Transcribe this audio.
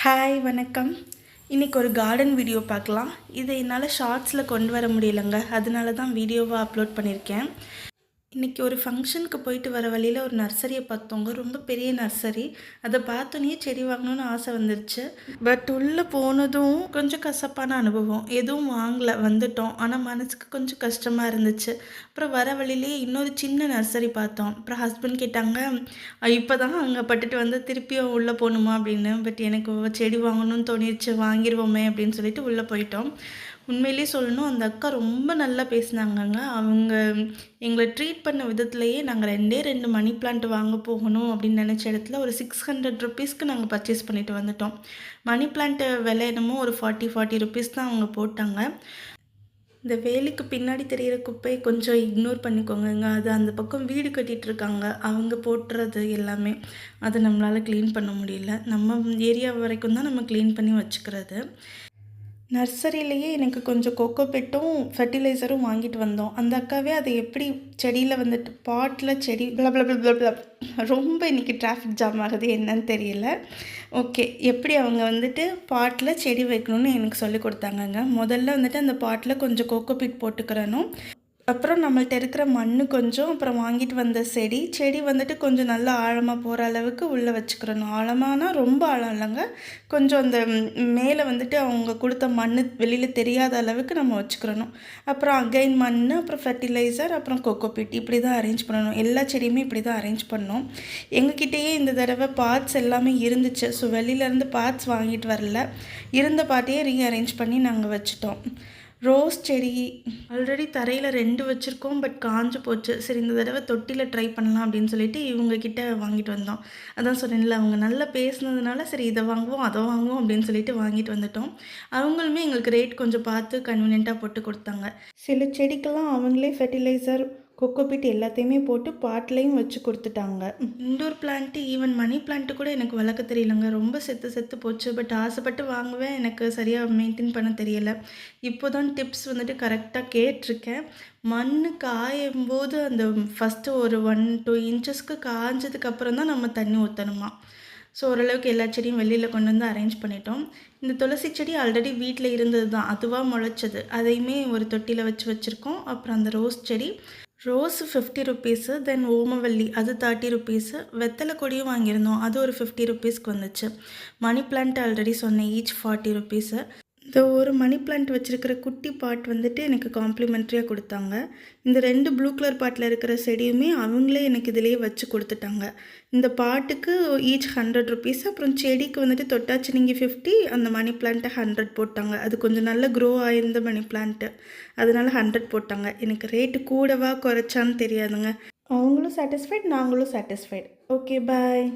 Hi வணக்கம். இன்றைக்கி ஒரு கார்டன் வீடியோ பார்க்கலாம். இதை என்னால் ஷார்ட்ஸில் கொண்டு வர முடியலைங்க, அதனால தான் வீடியோவாக அப்லோட் பண்ணியிருக்கேன். இன்றைக்கி ஒரு ஃபங்க்ஷனுக்கு போயிட்டு வர வழியில் ஒரு நர்சரியை பார்த்தோங்க. ரொம்ப பெரிய நர்சரி. அதை பார்த்தோன்னே செடி வாங்கணும்னு ஆசை வந்துருச்சு. பட் உள்ளே போனதும் கொஞ்சம் கசப்பான அனுபவம். எதுவும் வாங்கலை, வந்துட்டோம். ஆனால் மனசுக்கு கொஞ்சம் கஷ்டமாக இருந்துச்சு. அப்புறம் வர வழியிலே இன்னொரு சின்ன நர்சரி பார்த்தோம். அப்புறம் ஹஸ்பண்ட் கேட்டாங்க, இப்போ தான் அங்கே பட்டுட்டு வந்து திருப்பியும் உள்ளே போகணுமா அப்படின்னு. பட் எனக்கு செடி வாங்கணும்னு தோணிடுச்சு, வாங்கிடுவோமே அப்படின்னு சொல்லிட்டு உள்ளே போயிட்டோம். உண்மையிலேயே சொல்லணும், அந்த அக்கா ரொம்ப நல்லா பேசினாங்கங்க. அவங்க எங்களை ட்ரீட் பண்ண விதத்துலேயே நாங்கள் ரெண்டு மணி பிளான்ட் வாங்க போகணும் அப்படின்னு நினச்ச இடத்துல ஒரு 600 ருபீஸ்க்கு நாங்கள் பர்ச்சேஸ் பண்ணிட்டு வந்துட்டோம். மணி பிளான்ட்டு விலை என்னமோ ஒரு 40 ருபீஸ் தான் அவங்க போட்டாங்க. இந்த வேலிக்கு பின்னாடி தெரிகிற குப்பையை கொஞ்சம் இக்னோர் பண்ணிக்கோங்க. அது அந்த பக்கம் வீடு கட்டிகிட்ருக்காங்க, அவங்க போட்டுறது எல்லாமே. அதை நம்மளால் க்ளீன் பண்ண முடியல. நம்ம ஏரியா வரைக்கும் தான் நம்ம க்ளீன் பண்ணி வச்சுக்கிறது. நர்சரியிலேயே எனக்கு கொஞ்சம் கொக்கோபெட்டும் ஃபெர்டிலைசரும் வாங்கிட்டு வந்தோம். அந்த அக்காவே அதை எப்படி செடியில் வந்துட்டு பாட்டில் செடி ரொம்ப இன்றைக்கி டிராஃபிக் ஜாம் ஆகுது, என்னன்னு தெரியல. ஓகே, எப்படி அவங்க வந்துட்டு பாட்டில் செடி வைக்கணும்னு எனக்கு சொல்லி கொடுத்தாங்கங்க. முதல்ல வந்துட்டு அந்த பாட்டில் கொஞ்சம் கொக்கோபீட் போட்டுக்கிறணும். அப்புறம் நம்மள்ட்ட இருக்கிற மண் கொஞ்சம், அப்புறம் வாங்கிட்டு வந்த செடி வந்துட்டு கொஞ்சம் நல்லா ஆழமாக போகிற அளவுக்கு உள்ளே வச்சுக்கிறணும். ஆழமானா ரொம்ப ஆழம் இல்லைங்க, கொஞ்சம் அந்த மேலே வந்துட்டு அவங்க கொடுத்த மண் வெளியில் தெரியாத அளவுக்கு நம்ம வச்சுக்கிறணும். அப்புறம் அகைன் மண், அப்புறம் ஃபெர்டிலைசர், அப்புறம் கொக்கோபீட், இப்படி தான் அரேஞ்ச் பண்ணணும். எல்லா செடியுமே இப்படி தான் அரேஞ்ச் பண்ணோம். எங்ககிட்டயே இந்த தடவை பார்ட்ஸ் எல்லாமே இருந்துச்சு. ஸோ வெளியிலேருந்து பார்ட்ஸ் வாங்கிட்டு வரல, இருந்த பார்ட்டையே ரீஅரேஞ்ச் பண்ணி நாங்கள் வச்சுட்டோம். ரோஸ் செடி ஆல்ரெடி தரையில் 2 வச்சுருக்கோம், பட் காஞ்சு போச்சு. சரி, இந்த தடவை தொட்டியில் ட்ரை பண்ணலாம் அப்படின்னு சொல்லிட்டு இவங்கக்கிட்ட வாங்கிட்டு வந்தோம். அதான் சொன்னேன்ல, அவங்க நல்லா பேசுனதுனால சரி இதை வாங்குவோம் அதை வாங்குவோம் அப்படின்னு சொல்லிட்டு வாங்கிட்டு வந்துட்டோம். அவங்களுமே எங்களுக்கு ரேட் கொஞ்சம் பார்த்து கன்வீனியண்ட்டாக போட்டு கொடுத்தாங்க. சில செடிக்கெல்லாம் அவங்களே ஃபெர்டிலைசர், கொக்கோபீட் எல்லாத்தையுமே போட்டு பாட்லேயும் வச்சு கொடுத்துட்டாங்க. Indoor plant, even money plant கூட எனக்கு வளர்க்க தெரியலங்க. ரொம்ப செத்து போச்சு. பட் ஆசைப்பட்டு வாங்குவேன், எனக்கு சரியாக மெயின்டைன் பண்ண தெரியலை. இப்போ தான் டிப்ஸ் வந்துட்டு கரெக்டாக கேட்டிருக்கேன். மண் காயும் போது அந்த ஃபஸ்ட்டு ஒரு 1-2 இன்ச்சஸ்க்கு காஞ்சதுக்கப்புறம் தான் நம்ம தண்ணி ஊற்றணுமா. ஸோ ஓரளவுக்கு எல்லா செடியும் வெளியில் கொண்டு வந்து அரேஞ்ச் பண்ணிட்டோம். இந்த துளசி செடி ஆல்ரெடி வீட்டில் இருந்தது தான், அதுவாக முளைச்சது. அதையுமே ஒரு தொட்டியில் வச்சுருக்கோம். அப்புறம் அந்த ரோஸ் 50 ருபீஸு, தென் ஓமவல்லி அது 30 ருபீஸு, வெத்தலை கொடியும் வாங்கியிருந்தோம், அது ஒரு 50 ருபீஸ்க்கு வந்துச்சு. மணி பிளான்ட் ஆல்ரெடி சொன்னேன், ஈச் 40 ருபீஸு. இந்த ஒரு மணி பிளான்ட் வச்சுருக்கிற குட்டி பாட் வந்துட்டு எனக்கு காம்ப்ளிமெண்ட்ரியாக கொடுத்தாங்க. இந்த 2 ப்ளூ கலர் பாட்டில் இருக்கிற செடியுமே அவங்களே எனக்கு இதிலேயே வச்சு கொடுத்துட்டாங்க. இந்த பாட்டுக்கு ஈச் 100 ருபீஸ். அப்புறம் செடிக்கு வந்துட்டு தொட்டாச்சு நீங்கள் 50, அந்த மணி பிளான்ட்டை 100 போட்டாங்க. அது கொஞ்சம் நல்ல க்ரோ ஆயிருந்த மணி பிளான்ட்டு, அதனால 100 போட்டாங்க. எனக்கு ரேட்டு கூடவா குறைச்சான்னு தெரியாதுங்க. அவங்களும் சாட்டிஸ்ஃபைட், நாங்களும் சாட்டிஸ்ஃபைட். ஓகே, பாய்.